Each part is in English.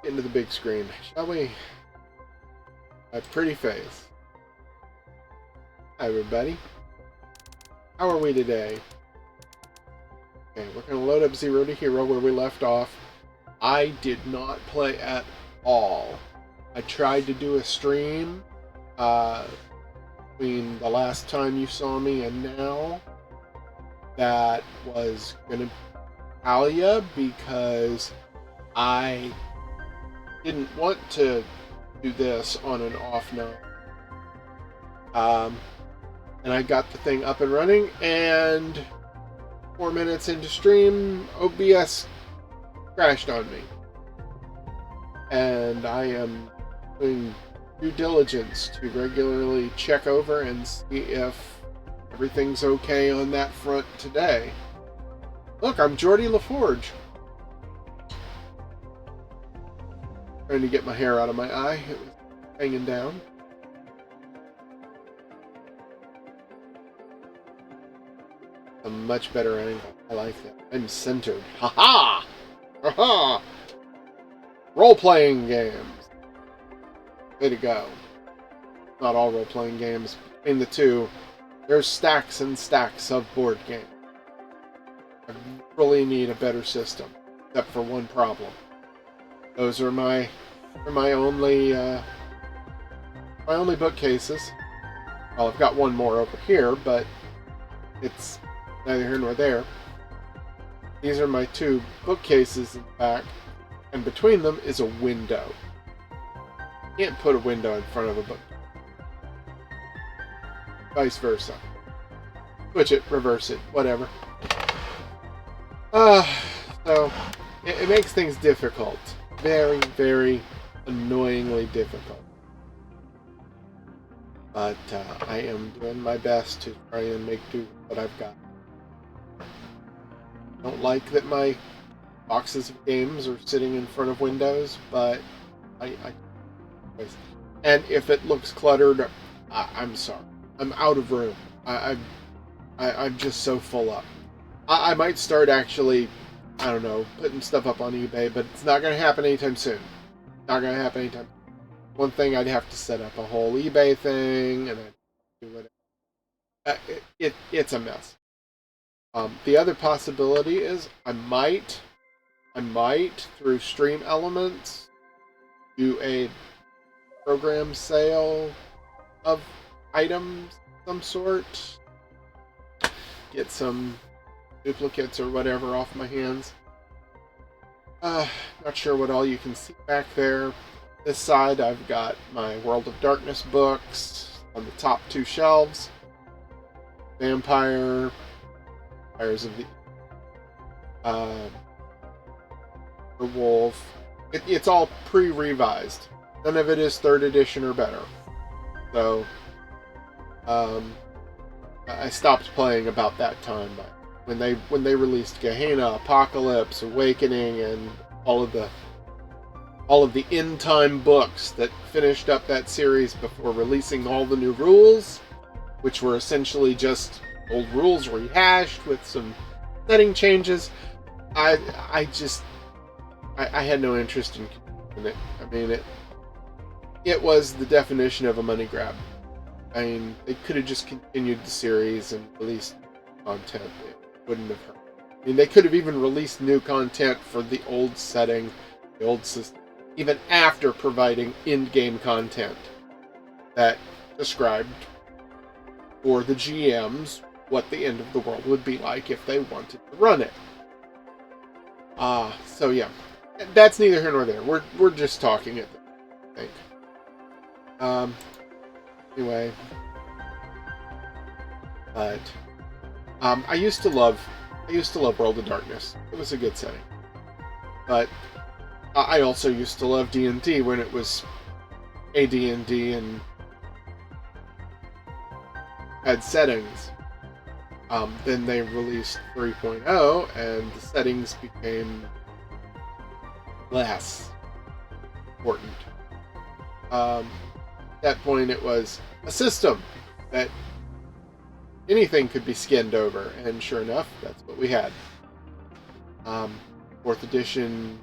into the big screen, shall we? My pretty face. Hi, everybody. How are we today? Okay, we're going to load up Zero to Hero where we left off. I did not play at all. I tried to do a stream between the last time you saw me and now. That was going to tell you because I didn't want to do this on an off note. And I got the thing up and running, and 4 minutes into stream, OBS crashed on me. And I am doing due diligence to regularly check over and see if everything's okay on that front today. Look, I'm Geordie LaForge. Trying to get my hair out of my eye. It was hanging down. A much better angle. I like that. I'm centered. Ha-ha! Ha-ha! Role-playing games. Way to go. Not all role-playing games. Between the two, there's stacks and stacks of board games. I really need a better system. Except for one problem. Those are my only bookcases. Well, I've got one more over here, but it's neither here nor there. These are my two bookcases in fact, and between them is a window. You can't put a window in front of a book. Vice versa. Switch it, reverse it, whatever. So it makes things difficult. Very, very annoyingly difficult. But I am doing my best to try and make do with what I've got. I don't like that my boxes of games are sitting in front of windows, but and if it looks cluttered, I'm sorry. I'm out of room. I'm just so full up. I might start actually, I don't know, putting stuff up on eBay, but it's not going to happen anytime soon. Not going to happen anytime soon. One thing, I'd have to set up a whole eBay thing, and then do whatever. It's a mess. The other possibility is I might, through Stream Elements, do a program sale of items of some sort. Get some duplicates or whatever off my hands. Not sure what all you can see back there. This side, I've got my World of Darkness books on the top two shelves. Vampires of the Wolf. It's all pre-revised. None of it is 3rd edition or better. So, I stopped playing about that time. When they released Gehenna, Apocalypse, Awakening, and all of the in-time books that finished up that series before releasing all the new rules, which were essentially just old rules rehashed with some setting changes. I had no interest in it. I mean, it was the definition of a money grab. I mean, they could have just continued the series and released content. It wouldn't have hurt. I mean, they could have even released new content for the old setting, the old system, even after providing in-game content that described for the GMs what the end of the world would be like if they wanted to run it. So yeah, that's neither here nor there. We're just talking at the I think. Anyway, but I used to love World of Darkness. It was a good setting, but I also used to love D&D when it was AD&D and had settings. Then they released 3.0 and the settings became less important. At that point it was a system that anything could be skinned over, and sure enough, that's what we had. 4th edition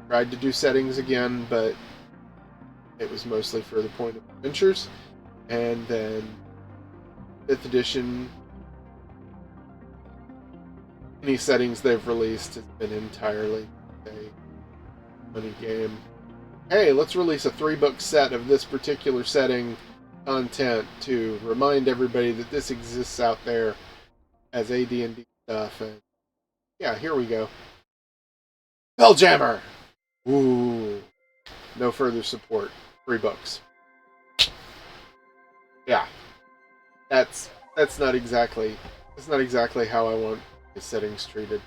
tried to do settings again, but it was mostly for the point of adventures. And then 5th edition, any settings they've released has been entirely a money game. Hey, let's release a 3-book set of this particular setting content to remind everybody that this exists out there as AD&D stuff. And yeah, here we go. Spelljammer! Ooh. No further support. 3 books. Yeah. That's not exactly how I want the settings treated.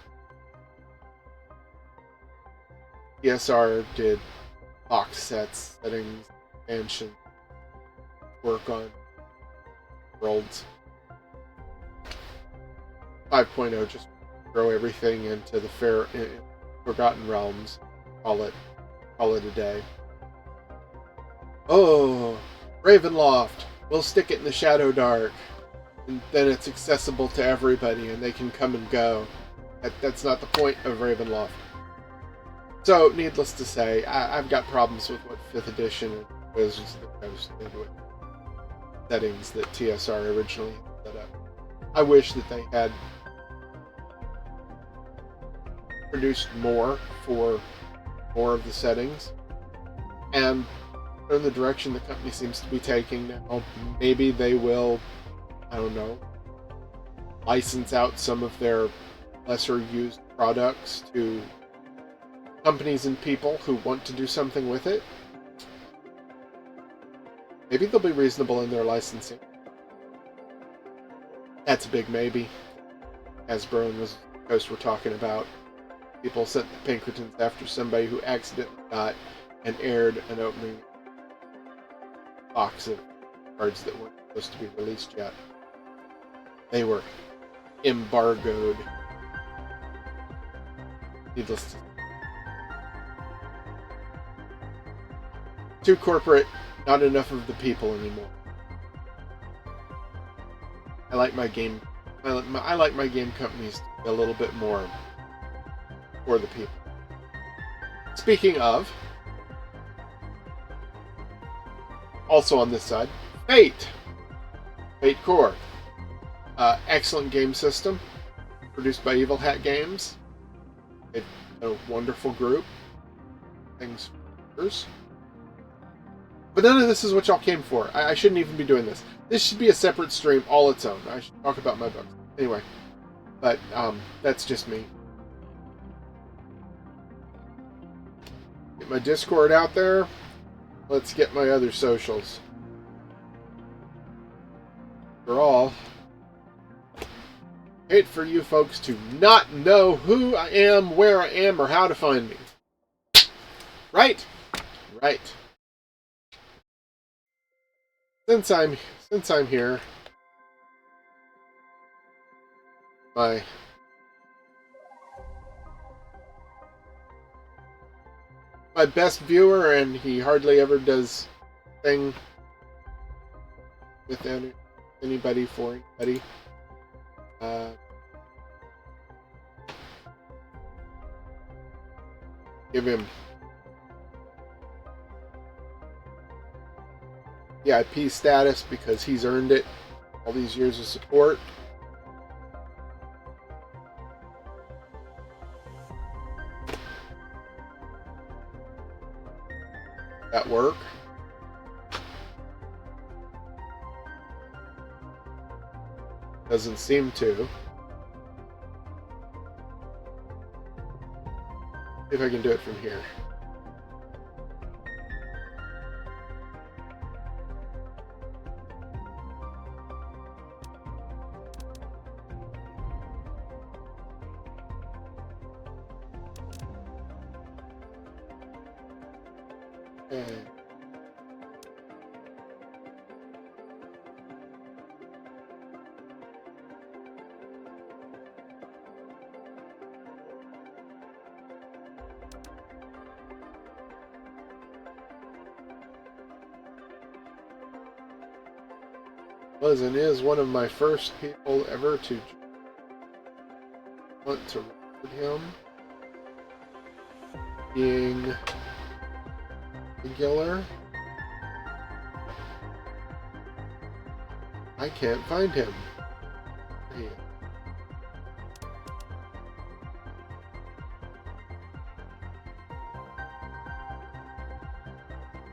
TSR did box sets, settings, expansion, work on worlds. 5.0 just throw everything into the Forgotten Realms. Call it a day. Oh, Ravenloft. We'll stick it in the Shadow Dark, and then it's accessible to everybody, and they can come and go. That's not the point of Ravenloft. So, needless to say, I've got problems with what 5th edition and Wizards of the Coast did with settings that TSR originally set up. I wish that they had produced more for more of the settings, and in the direction the company seems to be taking now, maybe they will, I don't know, license out some of their lesser used products to companies and people who want to do something with it. Maybe they'll be reasonable in their licensing. That's a big maybe. Hasbro and Wizards of the Coast were talking about. People sent the Pinkertons after somebody who accidentally got and aired an opening box of cards that weren't supposed to be released yet. They were embargoed. Needless to say. Too corporate, not enough of the people anymore. I like my game companies to be a little bit more for the people. Speaking of, also on this side, Fate Core. Excellent game system, produced by Evil Hat Games. It's a wonderful group. Things first. But none of this is what y'all came for. I shouldn't even be doing this. This should be a separate stream all its own. I should talk about my books. Anyway. But, that's just me. Get my Discord out there. Let's get my other socials. For all, hate for you folks to not know who I am, where I am, or how to find me. Right? Right. Since I'm here, my best viewer, and he hardly ever does thing with anybody for anybody. Give him VIP status because he's earned it all these years of support. That work? Doesn't seem to. See if I can do it from here. Okay. Was and is one of my first people ever to want to record him. being singular. I can't find him. Here he is.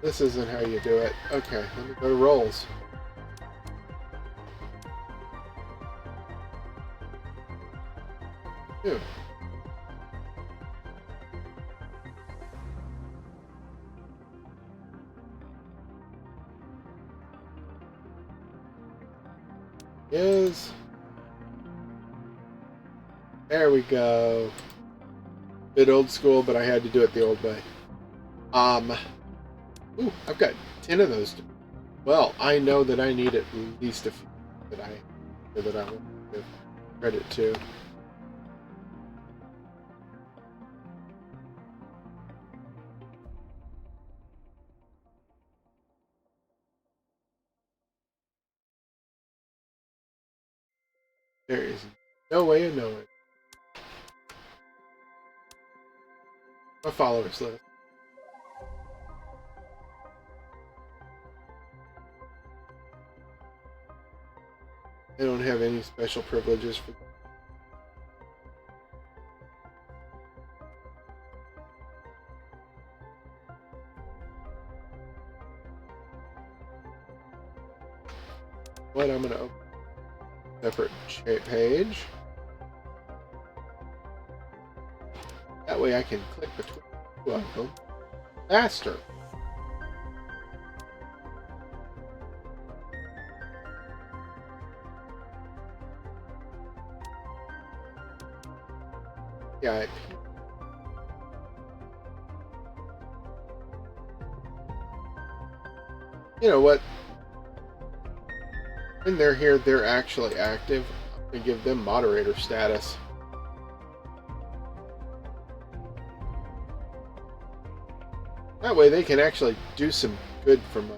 This isn't how you do it. Okay, let me go to roles. Ew. Is there we go. Bit old school, but I had to do it the old way. Ooh, I've got 10 of those. Well, I know that I need at least a few that I want to give credit to. There is no way of knowing. My followers list. I don't have any special privileges for. What I'm going to open a separate page. That way I can click between two of them faster. Yeah. You know what? When they're here, they're actually active. I'm going to give them moderator status. That way they can actually do some good for my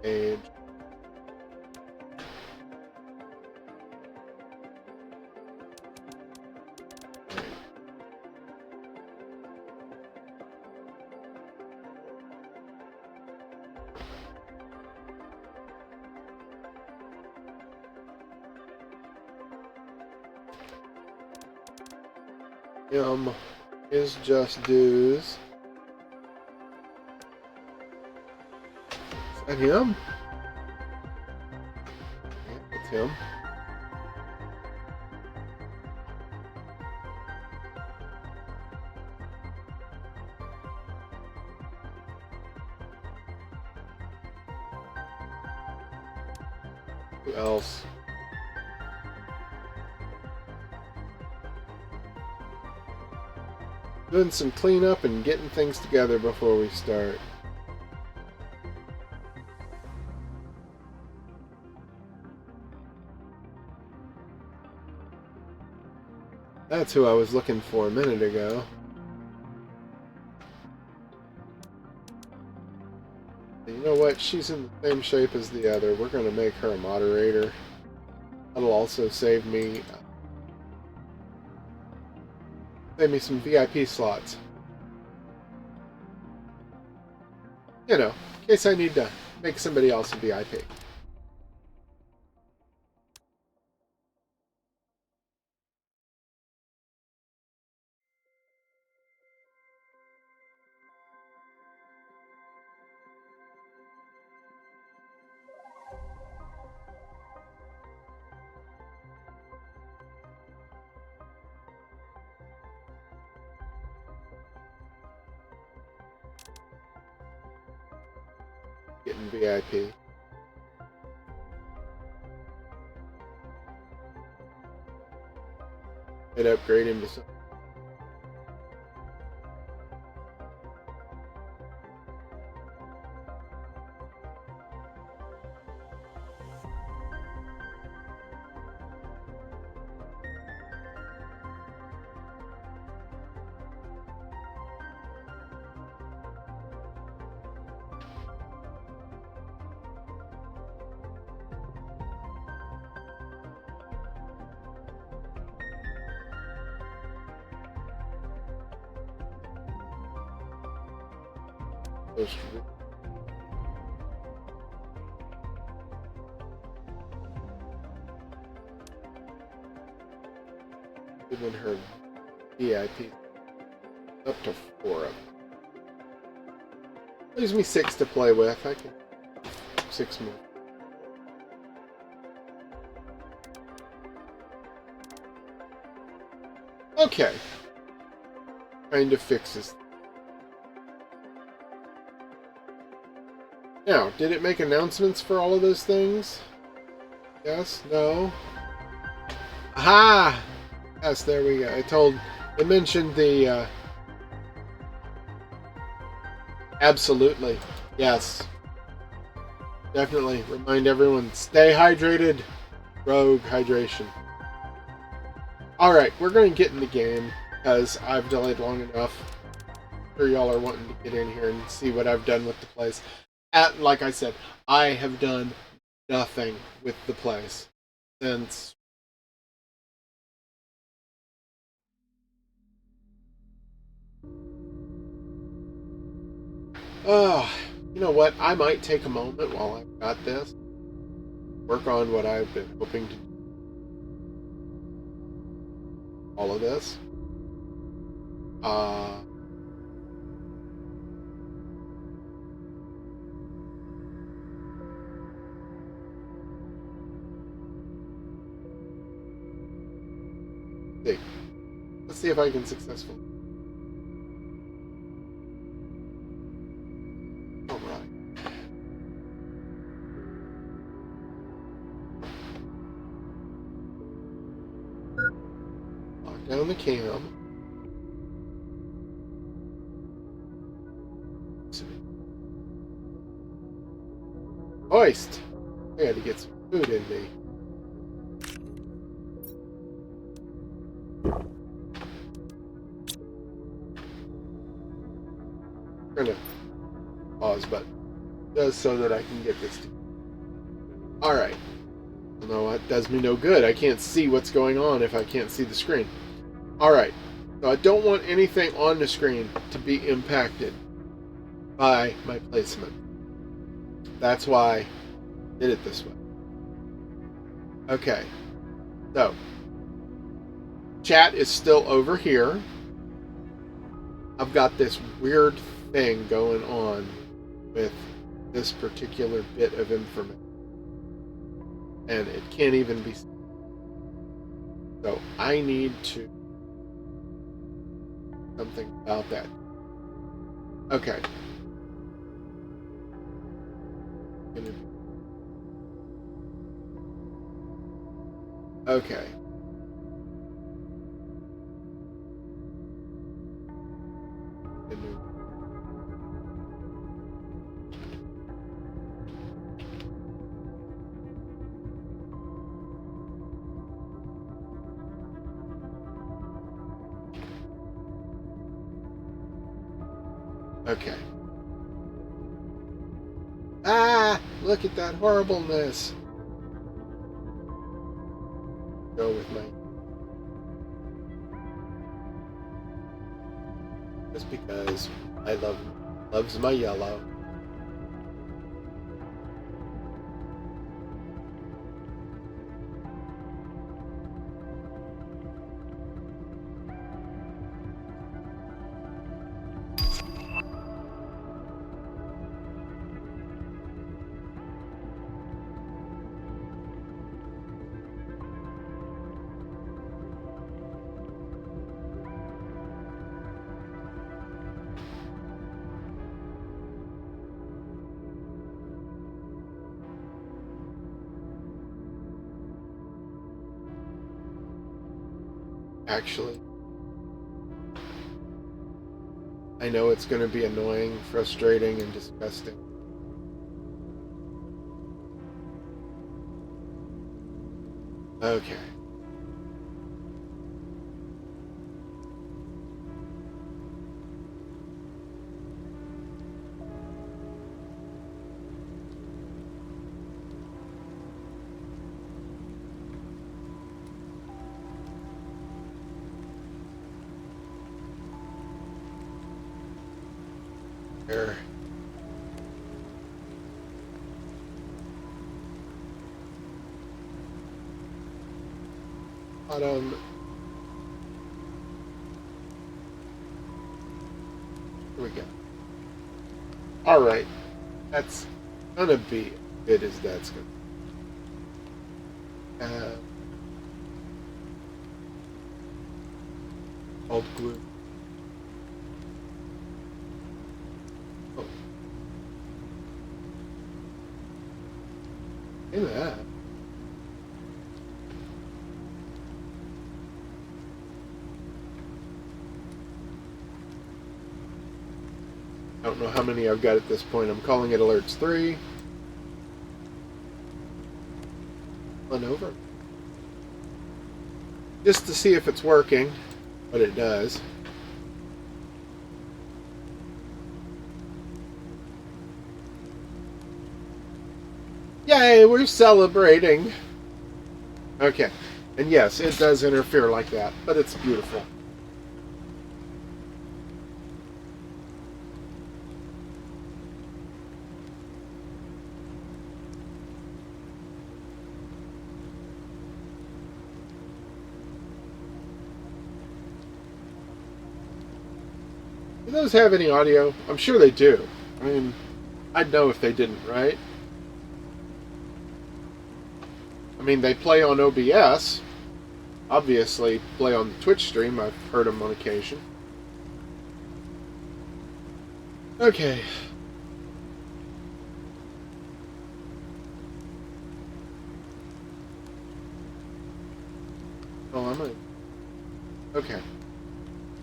page. Is just dues. Is that him? Yeah, it's him. Who else? Doing some cleanup and getting things together before we start. That's who I was looking for a minute ago. And you know what? She's in the same shape as the other. We're going to make her a moderator. That'll also save me some VIP slots. You know, in case I need to make somebody else a VIP. Getting VIP. I'd upgrade him to something. Post. Given her VIP up to 4 of them. Leaves me 6 to play with. I can 6 more. Okay. Kind of fixes. Now, did it make announcements for all of those things? Yes? No? Aha! Yes, there we go. It mentioned the, absolutely. Yes. Definitely. Remind everyone, stay hydrated. Rogue hydration. Alright, we're going to get in the game, because I've delayed long enough. I'm sure y'all are wanting to get in here and see what I've done with the place. Like I said, I have done nothing with the place since... Oh, you know what? I might take a moment while I've got this. Work on what I've been hoping to do. All of this. Let's see if I can successfully. Alright. Lock down the cam. Hoist! I had to get some food in me. I'm gonna pause button. Just so that I can get this to. Alright. No, that does me no good. I can't see what's going on if I can't see the screen. Alright. So I don't want anything on the screen to be impacted by my placement. That's why I did it this way. Okay. So, chat is still over here. I've got this weird thing going on with this particular bit of information. And it can't even be seen. So I need to something about that. Okay. Okay. Okay. Ah! Look at that horribleness! Go with my... Just because I loves my yellow. Actually, I know it's going to be annoying, frustrating, and disgusting. Okay. There. bottom. Here we go. All right, that's gonna be as good as that's gonna. Old glue. Oh. Look at that. I don't know how many I've got at this point. I'm calling it alerts 3. Run over. Just to see if it's working, but it does. Yay, we're celebrating. Okay. And yes, it does interfere like that, but it's beautiful. Do those have any audio? I'm sure they do. I mean, I'd know if they didn't, right? I mean, they play on OBS. Obviously, play on the Twitch stream. I've heard them on occasion. Okay. Oh, I'm gonna... Okay.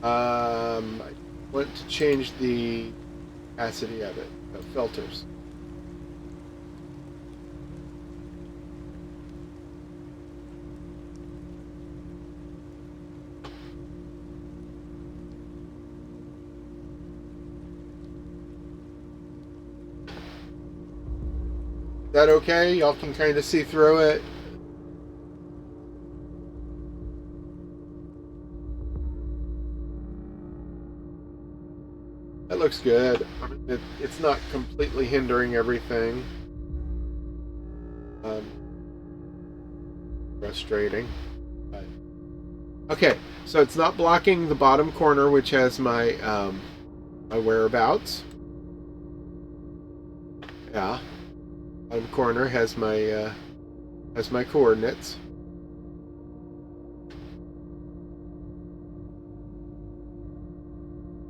I want to change the opacity of it, the filters. Is that okay? Y'all can kind of see through it. That looks good. I mean, it's not completely hindering everything. Frustrating. But... Okay, so it's not blocking the bottom corner, which has my my whereabouts. Yeah, bottom corner has my coordinates.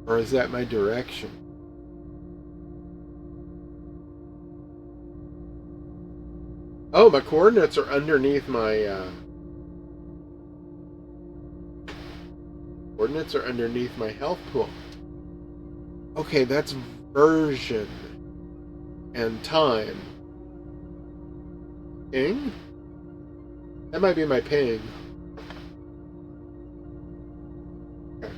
Or is that my direction? Oh, my coordinates are underneath my coordinates are underneath my health pool. Okay, that's version and time. Ping? That might be my ping. Okay.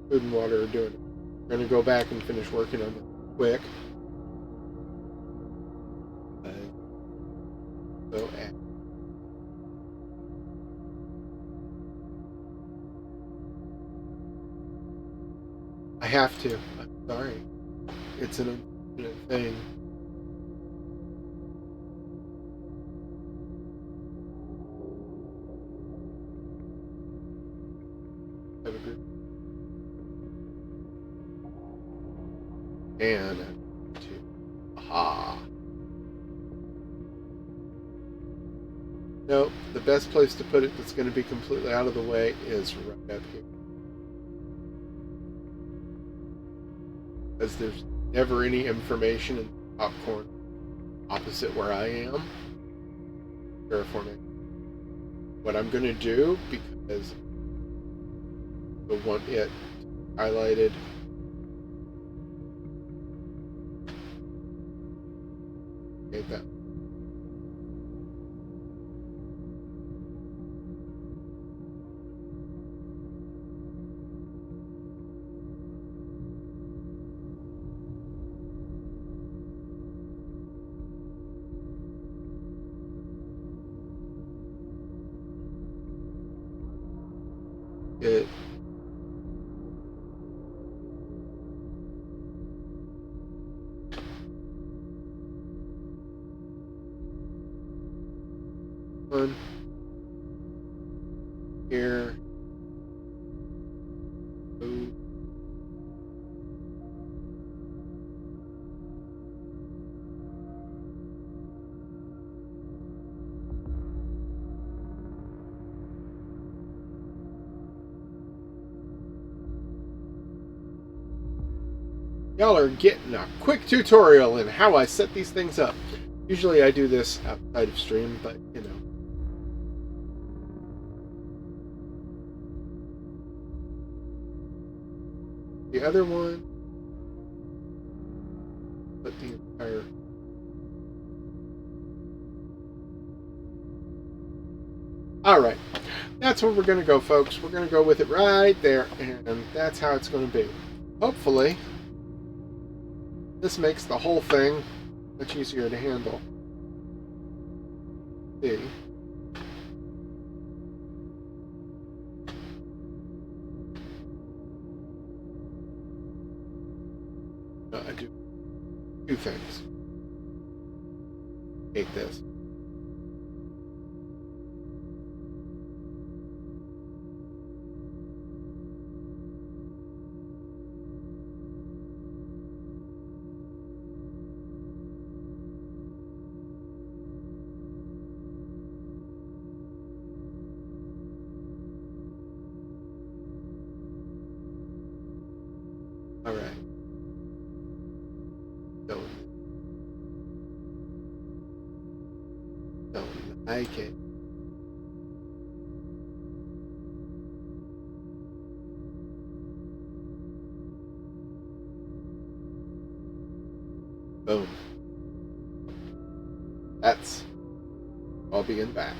Food and water are doing it. I'm gonna go back and finish working on it quick. So I have to. I'm sorry. It's an unfortunate thing. Have a good and aha. No, the best place to put it that's going to be completely out of the way is right up here. Because there's never any information in the top corner opposite where I am. Terraforming. What I'm going to do, because I want it highlighted. Okay, that. It one. Here. Ooh. Y'all are getting a quick tutorial in how I set these things up. Usually I do this outside of stream, but you know. The other one, put the entire. Alright, that's where we're going to go, folks. We're going to go with it right there, and that's how it's going to be. Hopefully, this makes the whole thing much easier to handle. See. I do two things. Hate this. All right. Don't like it. Boom. That's all being back.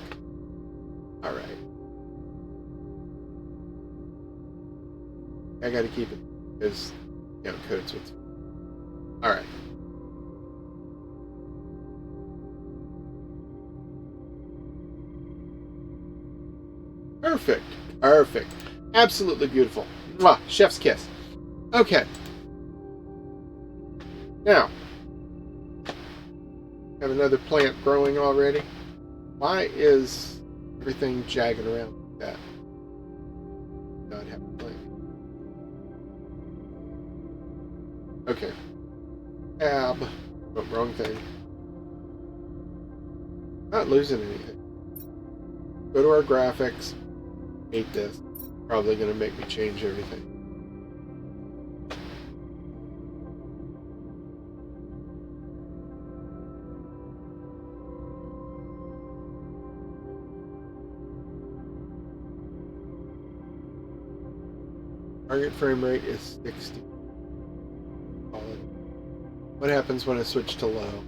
All right. I got to keep it because codes with. All right. Perfect. Perfect. Absolutely beautiful. Mwah, chef's kiss. Okay. Now, have another plant growing already. Why is everything jagging around like that? Not have a plant. Okay. Tab. Oh, wrong thing. Not losing anything. Go to our graphics. Hate this. Probably going to make me change everything. Target frame rate is 60. What happens when I switch to low?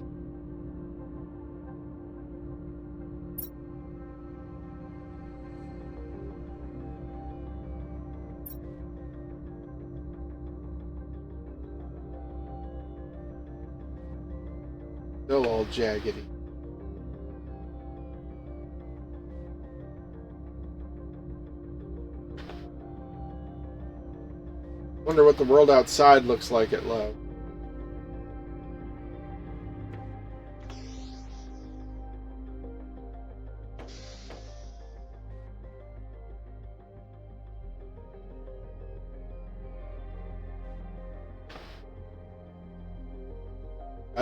Still all jaggedy. Wonder what the world outside looks like at low.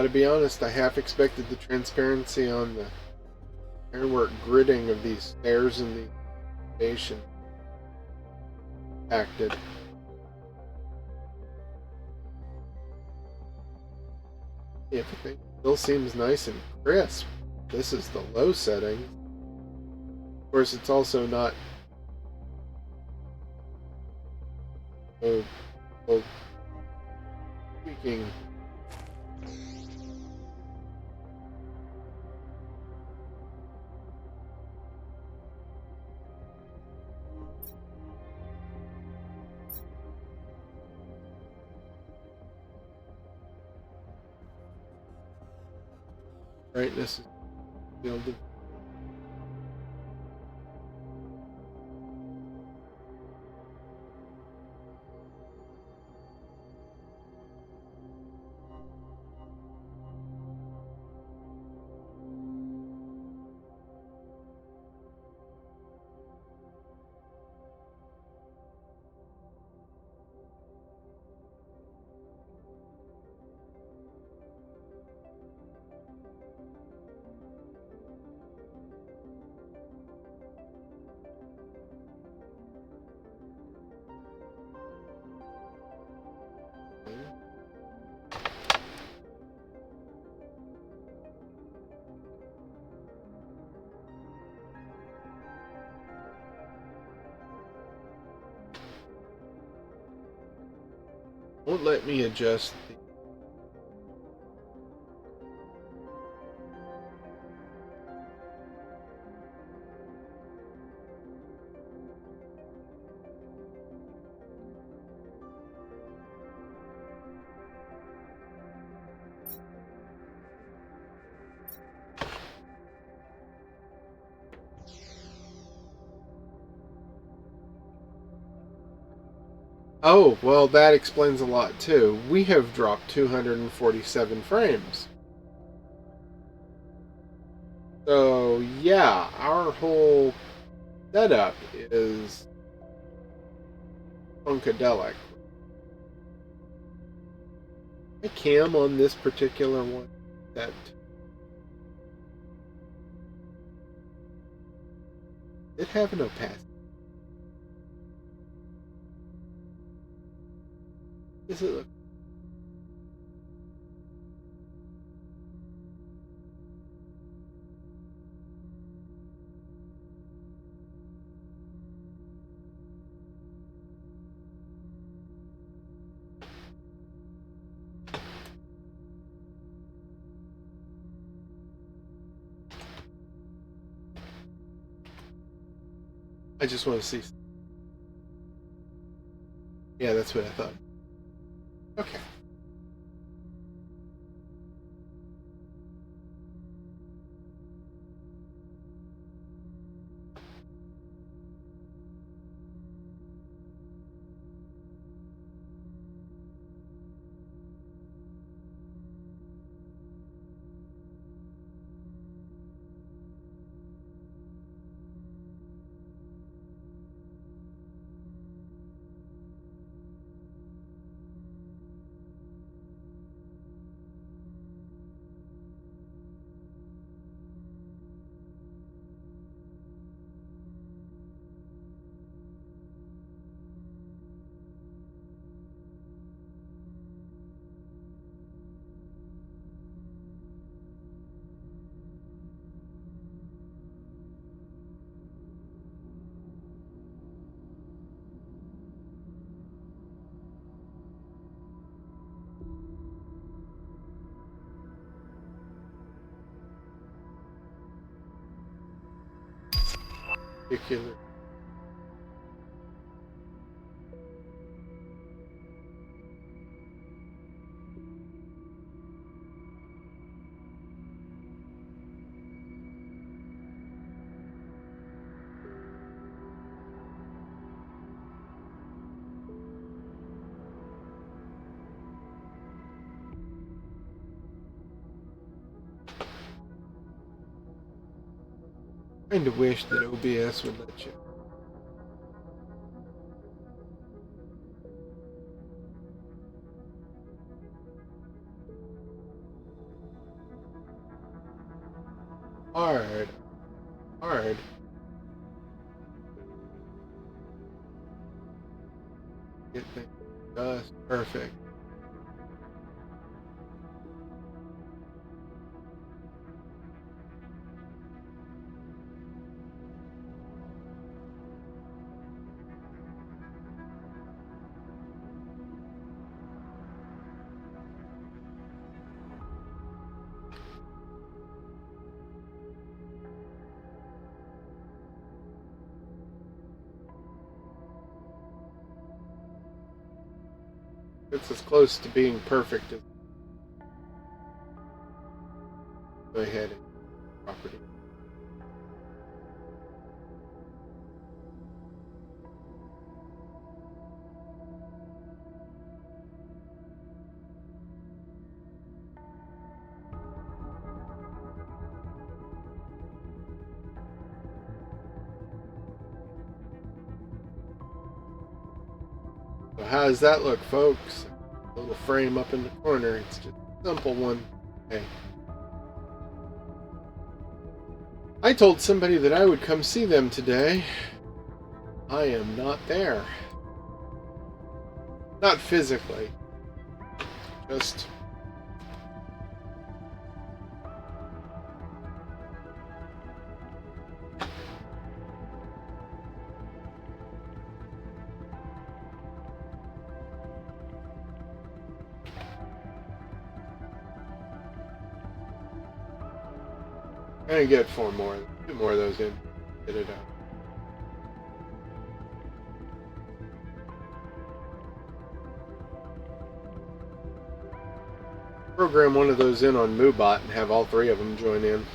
Gotta be honest, I half expected the transparency on the ironwork gridding of these stairs in the station acted. Everything still seems nice and crisp. This is the low setting. Of course, it's also not tweaking. Brightness is fielded. Won't let me adjust the... Oh, well, that explains a lot too. We have dropped 247 frames. So, yeah, our whole setup is funkadelic. My cam on this particular one that did have an opacity. Does it look? I just want to see. Yeah, that's what I thought. Okay. Particular. I kind of wish that OBS would let you. Hard. Hard. Get things just perfect. It's as close to being perfect as... Go ahead and property. So how does that look, folks? A little frame up in the corner. It's just a simple one. Okay. I told somebody that I would come see them today. I am not there. Not physically. Just... gonna get 4 more. 2 more of those in. Get it out. Program one of those in on MooBot and have all 3 of them join in.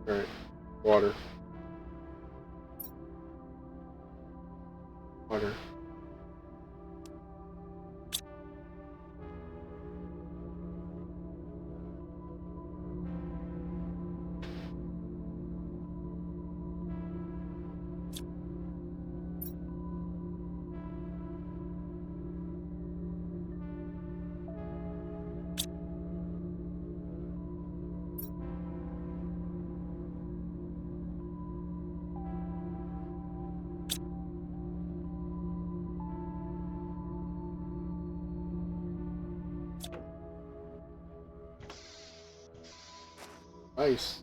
Alright. Water. Water. Ice.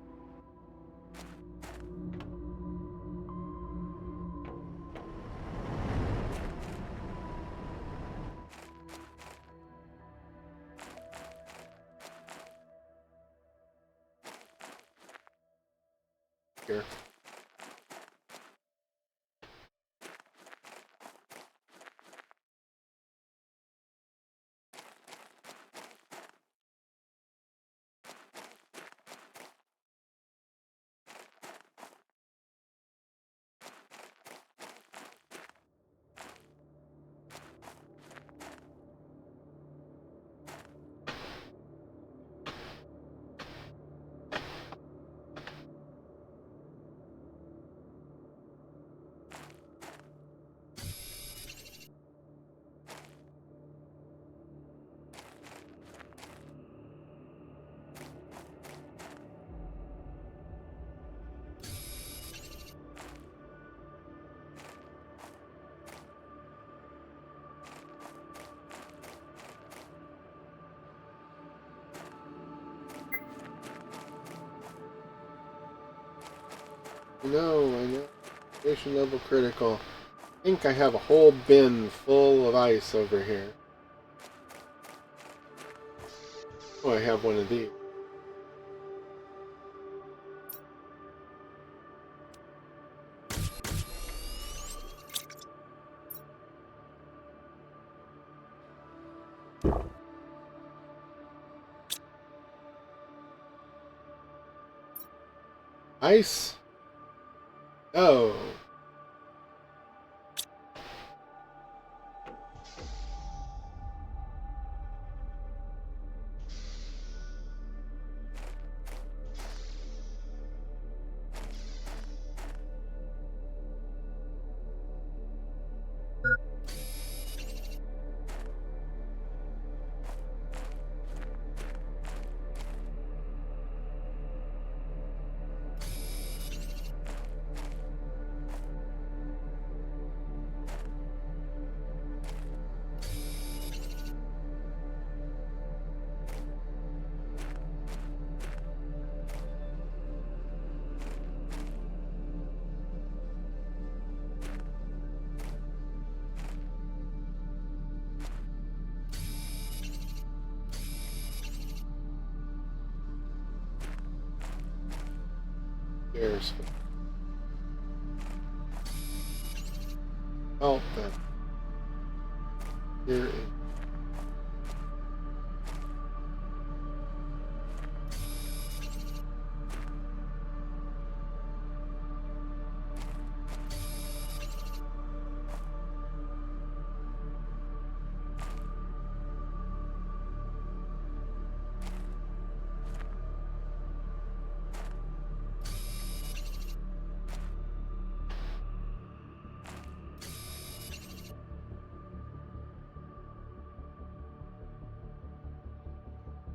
Here. I know. Station level critical. I think I have a whole bin full of ice over here. Oh, I have one of these. Ice? Oh. There's. Oh, then. Here is.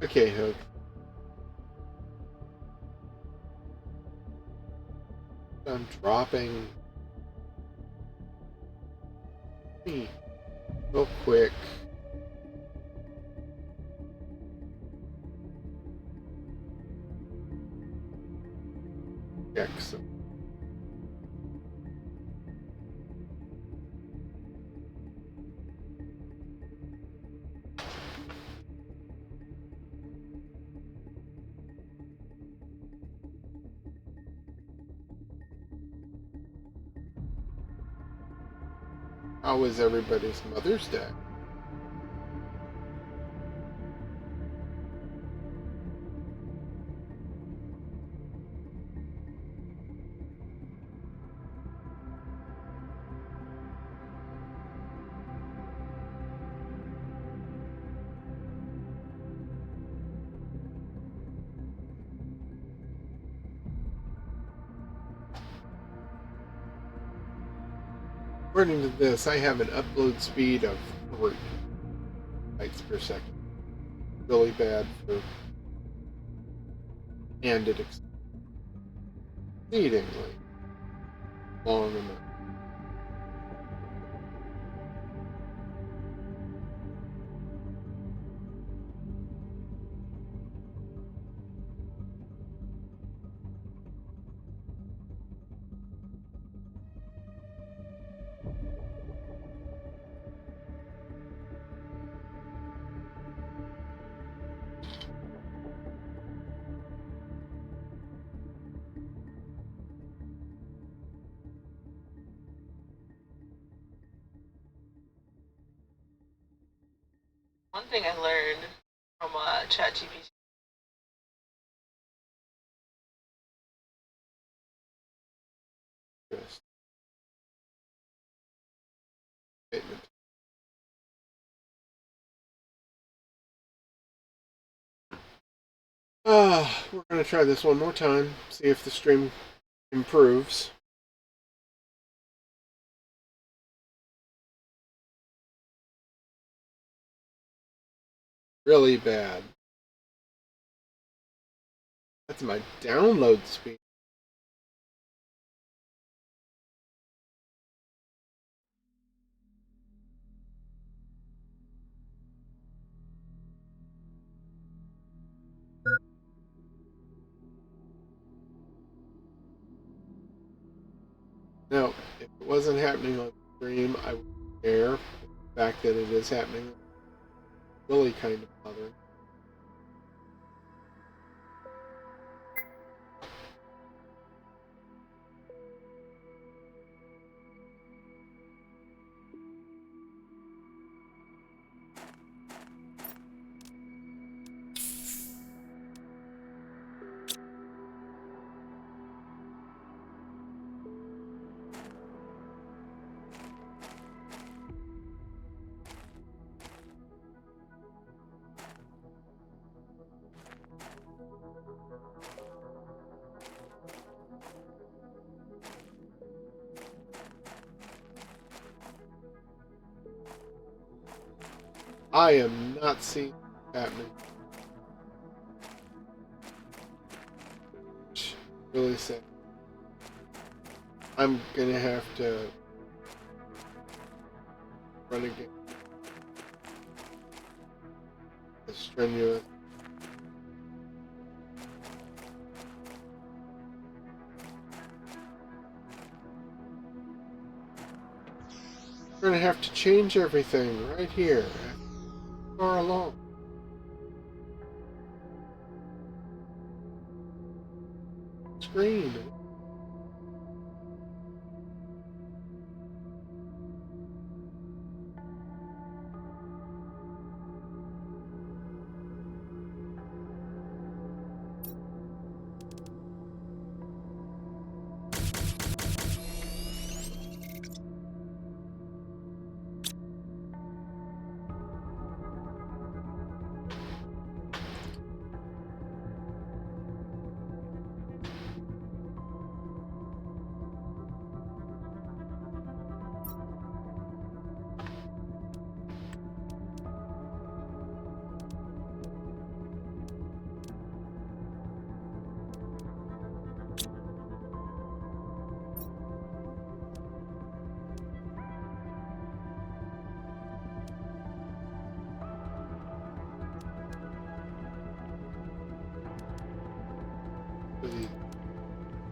Okay, Hook. I'm dropping. Real quick. Excellent. How was everybody's Mother's Day? According to this, I have an upload speed of 3 bytes per second. Really bad for, and it exceedingly long enough. One thing I learned from ChatGPT. Yes. We're going to try this one more time, see if the stream improves. Really bad. That's my download speed. Now, if it wasn't happening on stream, I would care. The fact that it is happening is really kind of bothering. I am not seeing it happening. Really sad. I'm gonna have to run again. It's strenuous. We're gonna have to change everything right here. Far along. Screen.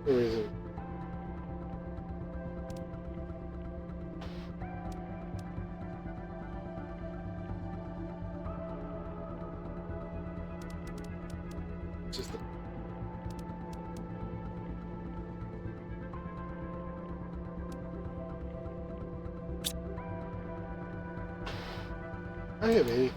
Where is it? Just the I have any.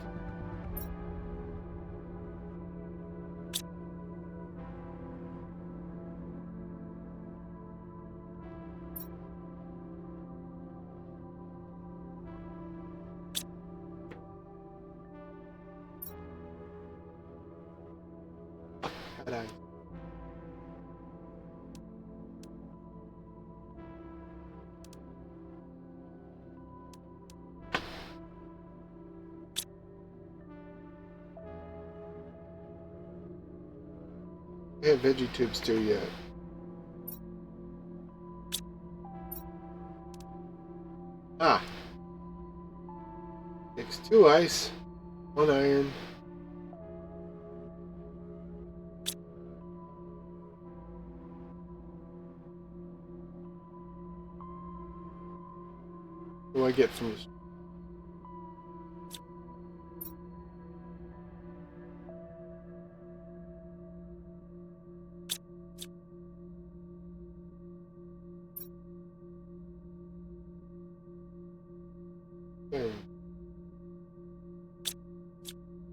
Had I? I have veggie tubes too yet. Ah. Takes 2 ice, 1 iron. What do I get from this?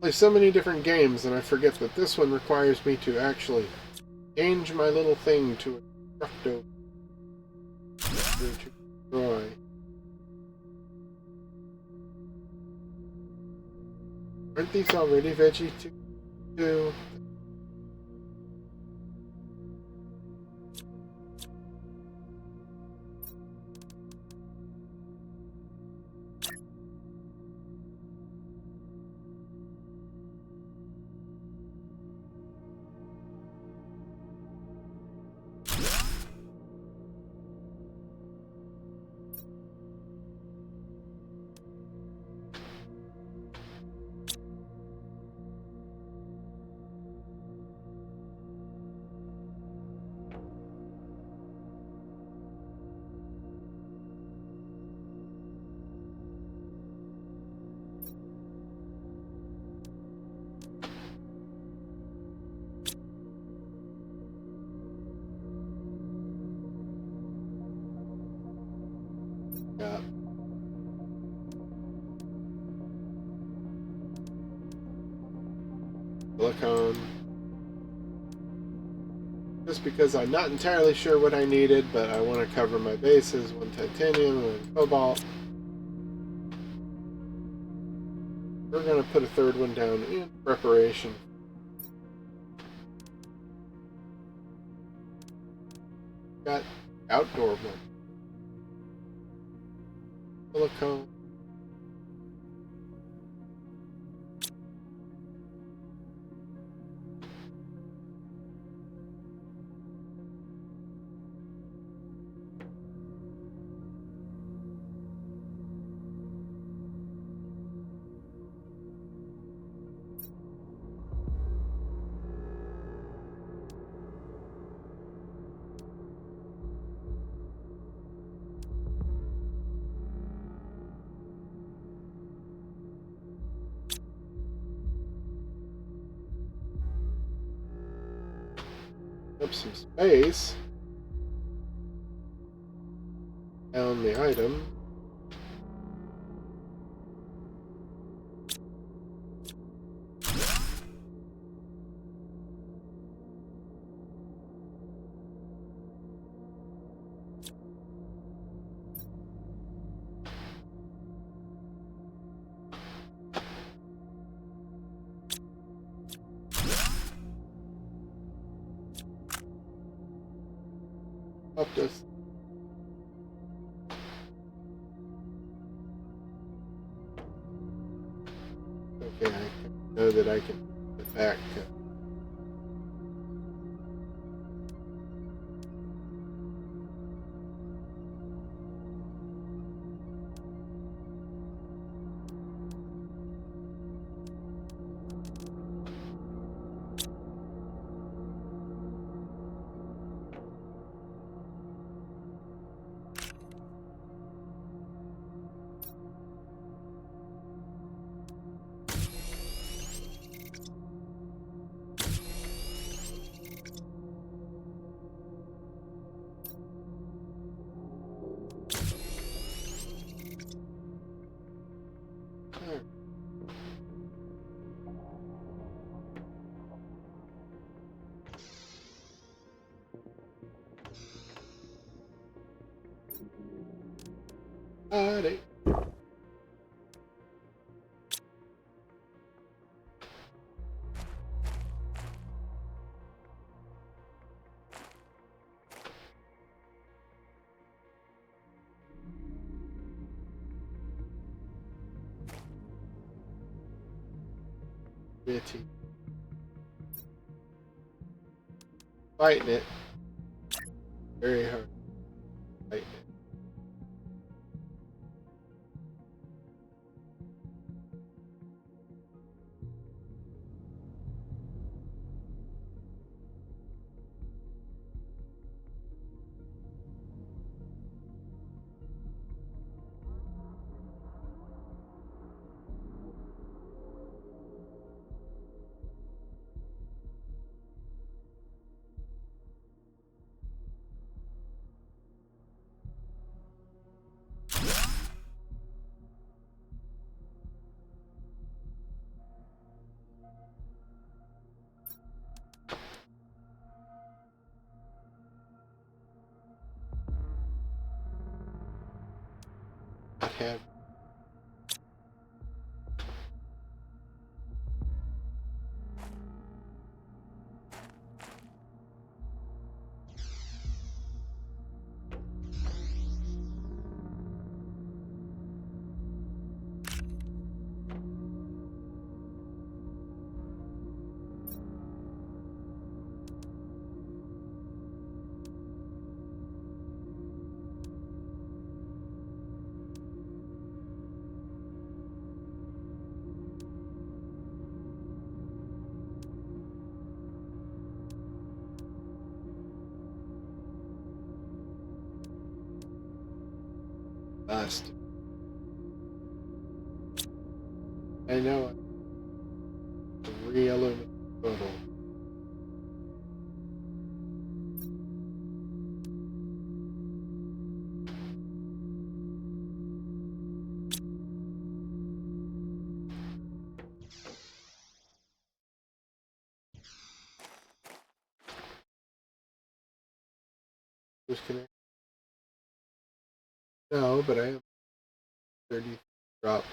Play so many different games and I forget that this one requires me to actually change my little thing to a Destructo to destroy. Aren't these already veggie too? Yeah. Silicone. Just because I'm not entirely sure what I needed, but I want to cover my bases. 1 titanium, 1 cobalt. We're going to put a 3rd one down in preparation. Got outdoor one. Silicone. Up some space. Down the item. Up this. Okay, I know that I can put it back. Got it. Bitty. Fighting it. Very hard. Fighting it. Not have. Last. I know. Re-illuminate total. Disconnect. No, but I am 30 dropped.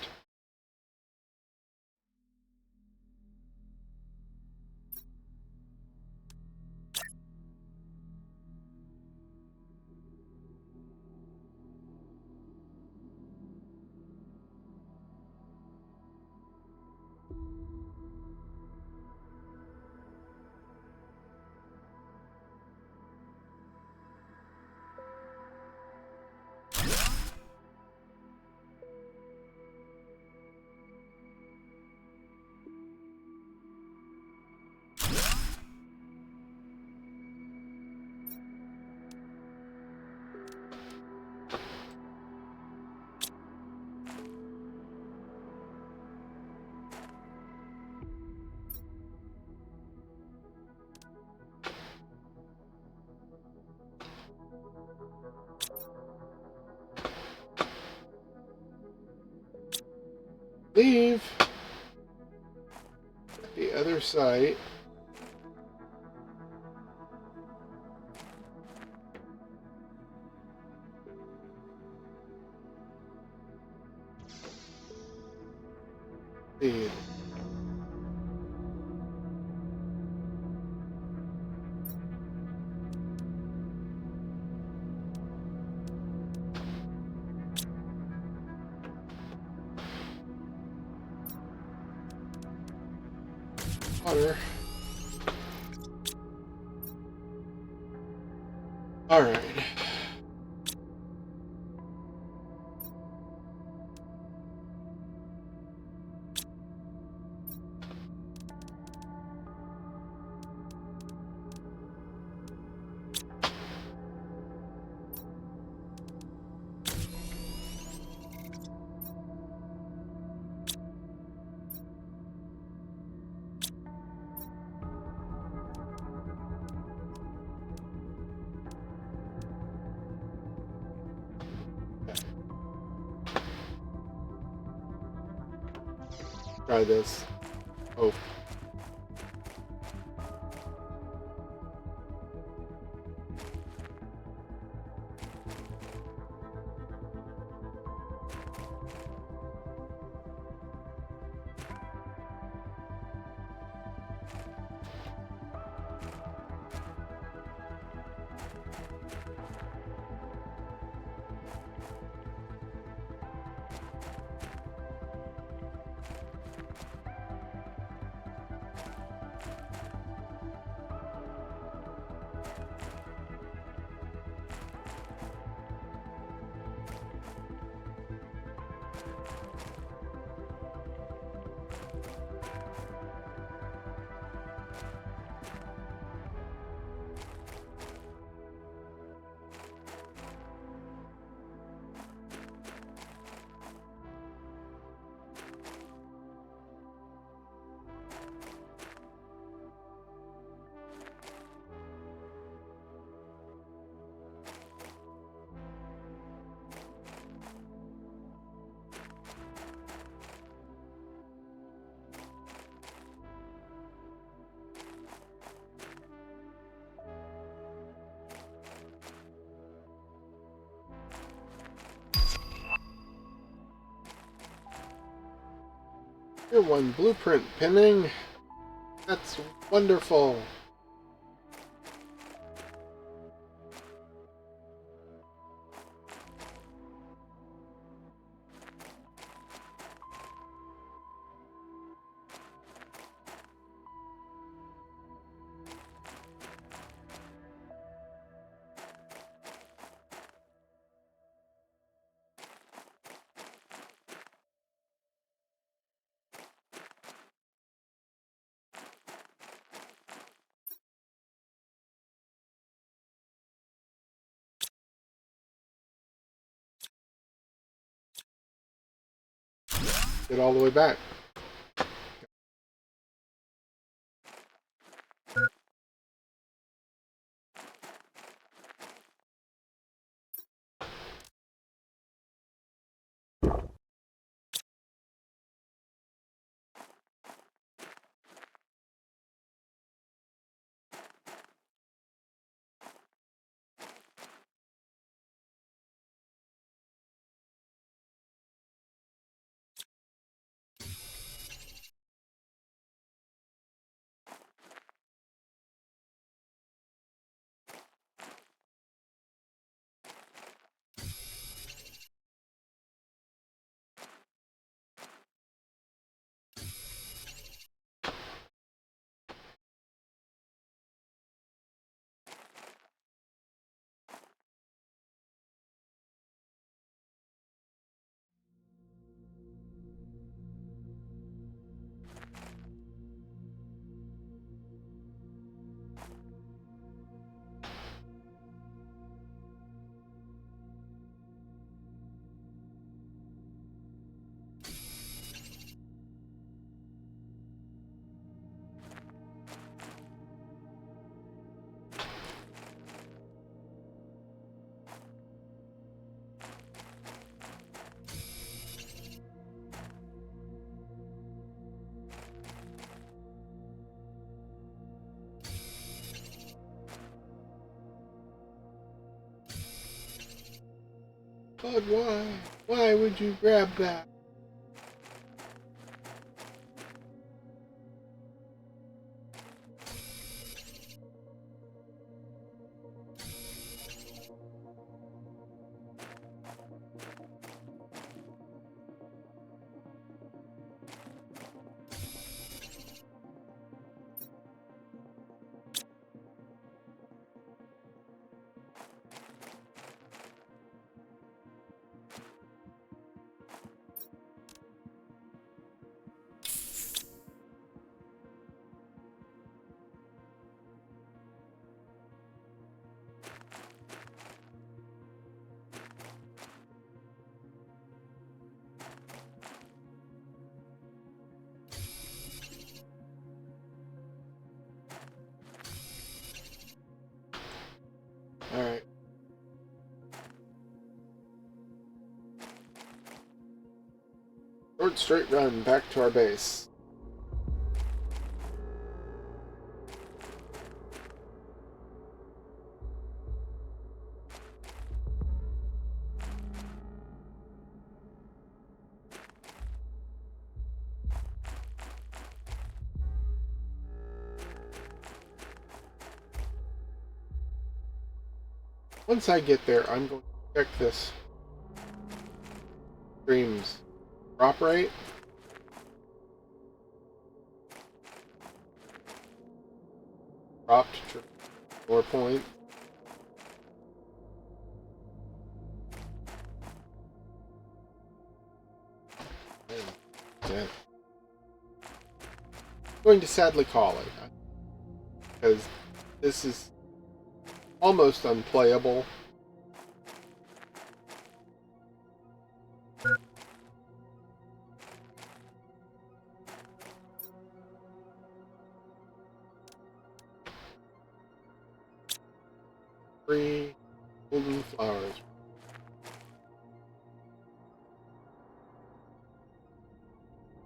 Leave the other site. Leave. Water. All right. Try this. Oh. Tier 1 blueprint pinning. That's wonderful. Get all the way back. But why? Why would you grab that? Alright. Short straight run back to our base. Once I get there, I'm going to check this stream's drop rate. Dropped to 4 points. Dead. I'm going to sadly call it because this is almost unplayable. Three golden flowers.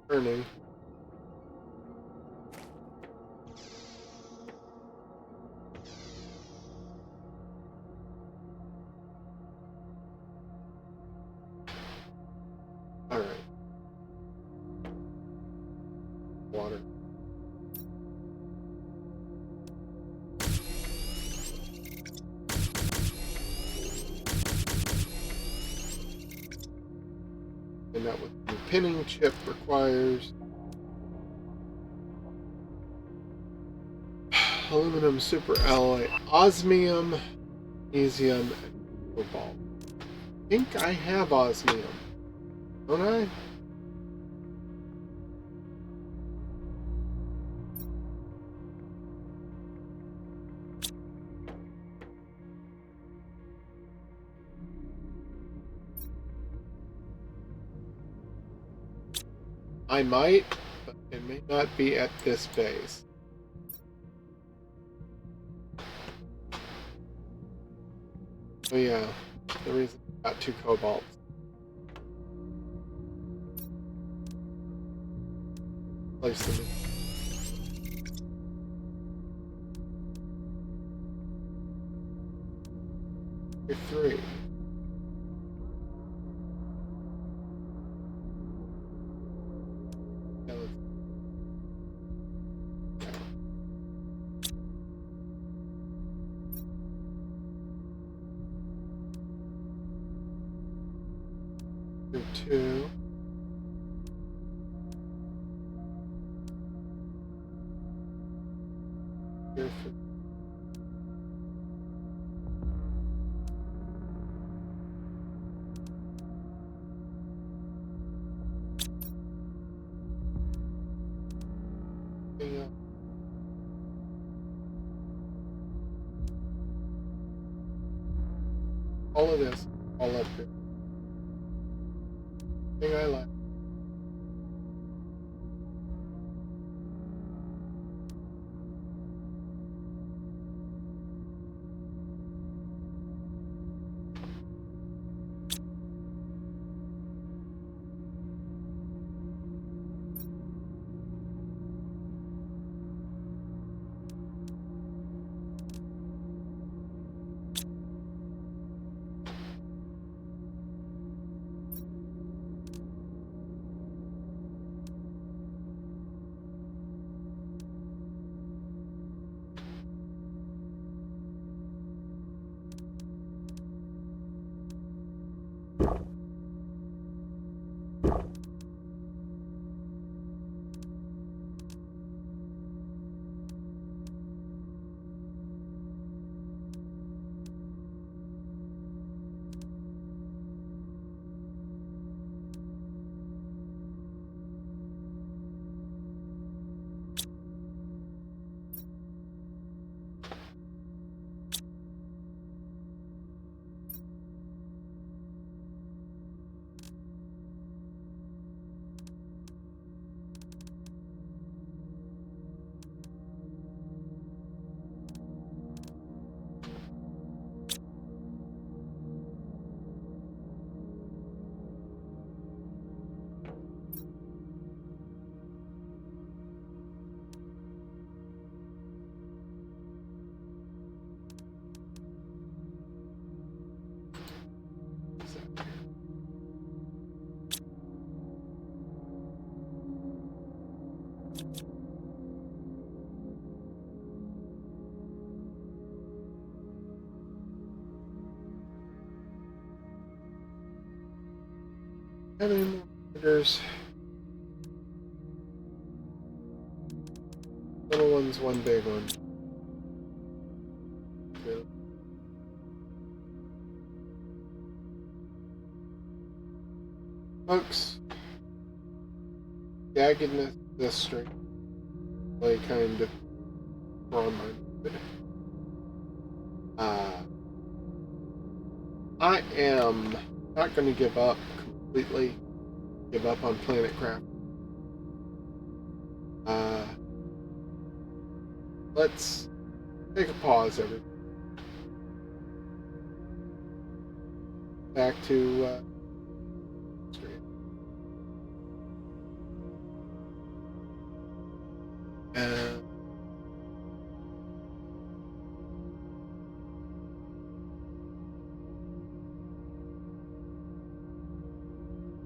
Turning. Alright. find out what the pinning chip requires. Aluminum superalloy, osmium, magnesium, and cobalt. I think I have osmium, don't I? I might, but it may not be at this base. Oh yeah, the reason I got 2 cobalts. Place them in. 3. Yeah, let's... Do 2. Here for... Yeah. All of this, all up here. Thing I like. Have any more orders? Little ones, one big one. Good. Folks, jaggedness of this string really kind of on my mood. I am not going to give up completely. Give up on Planet Craft. Let's take a pause, everybody. Back to stream. And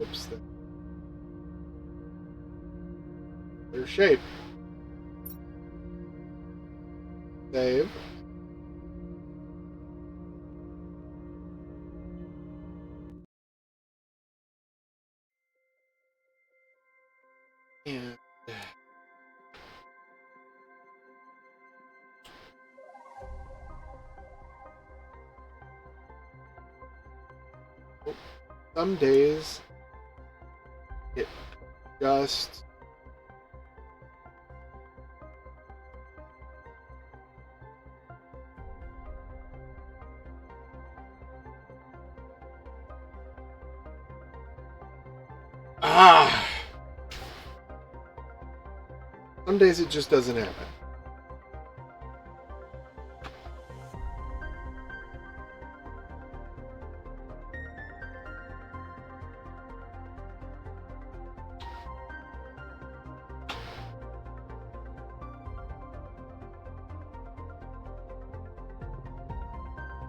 oops, their shape. Save. And some days it just some days it just doesn't happen.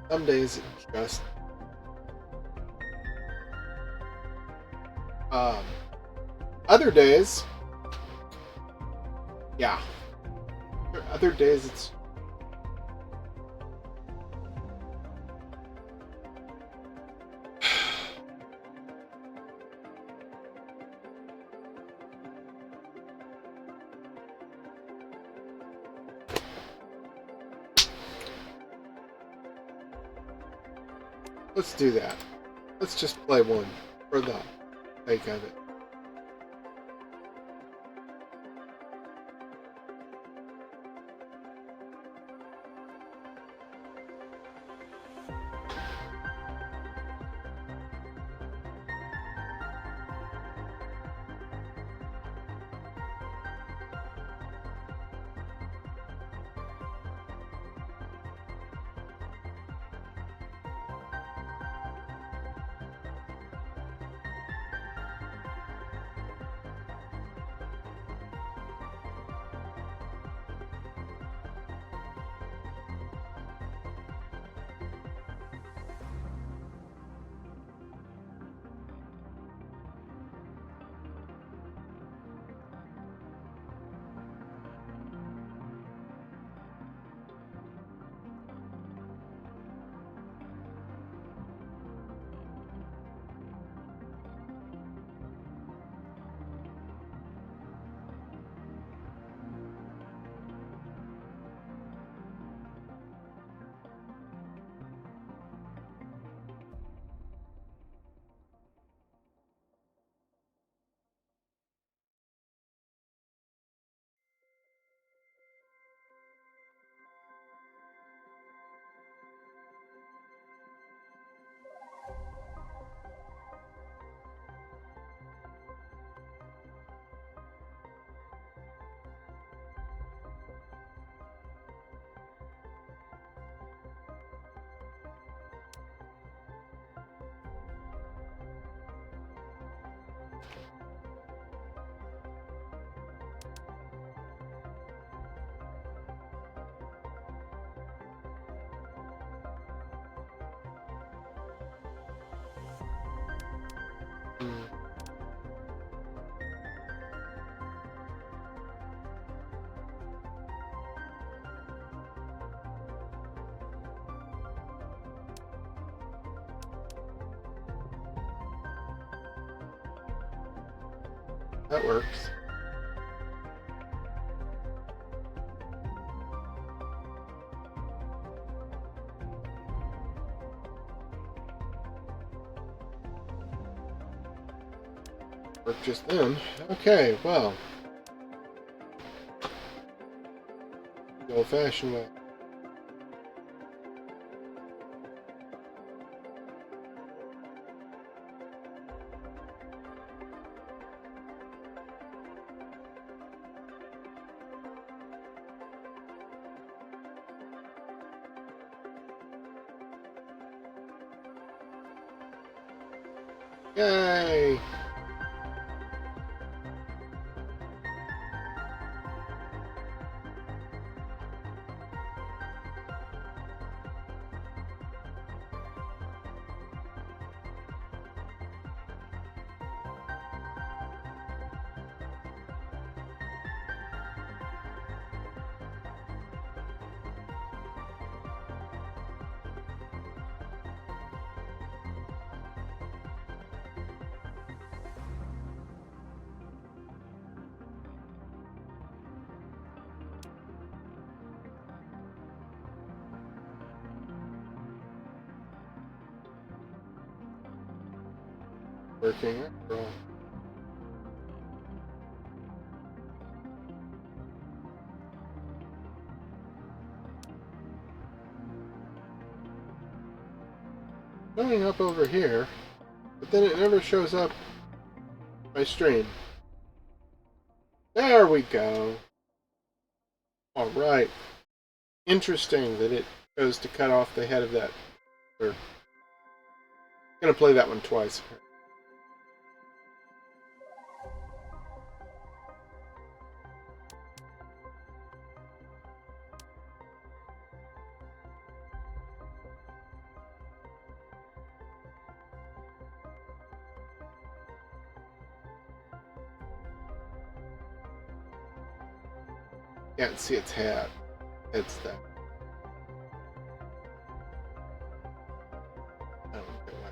Some days it just other days, yeah. Other days it's let's do that. Let's just play one for the sake of it. That works. Worked just then. Okay, well. The old-fashioned way. Yay! working after all. Showing up over here, but then it never shows up in my stream. There we go. Alright. Interesting that it chose to cut off the head of that. We're gonna play that one twice. Can't see its head. It's that. I don't know why.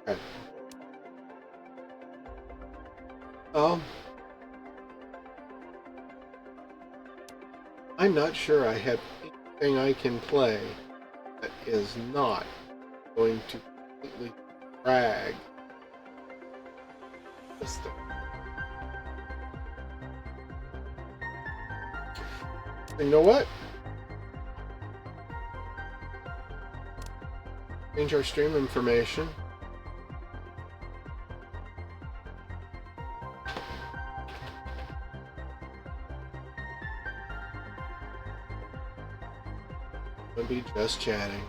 Okay. I'm not sure I have anything I can play that is not going to completely drag this stuff. You know what? Change our stream information. We'll be just chatting.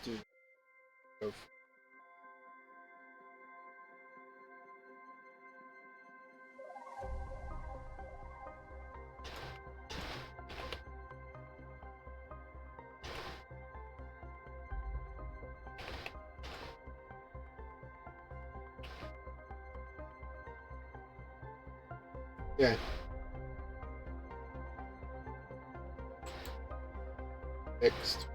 Do go for yeah. Fixed.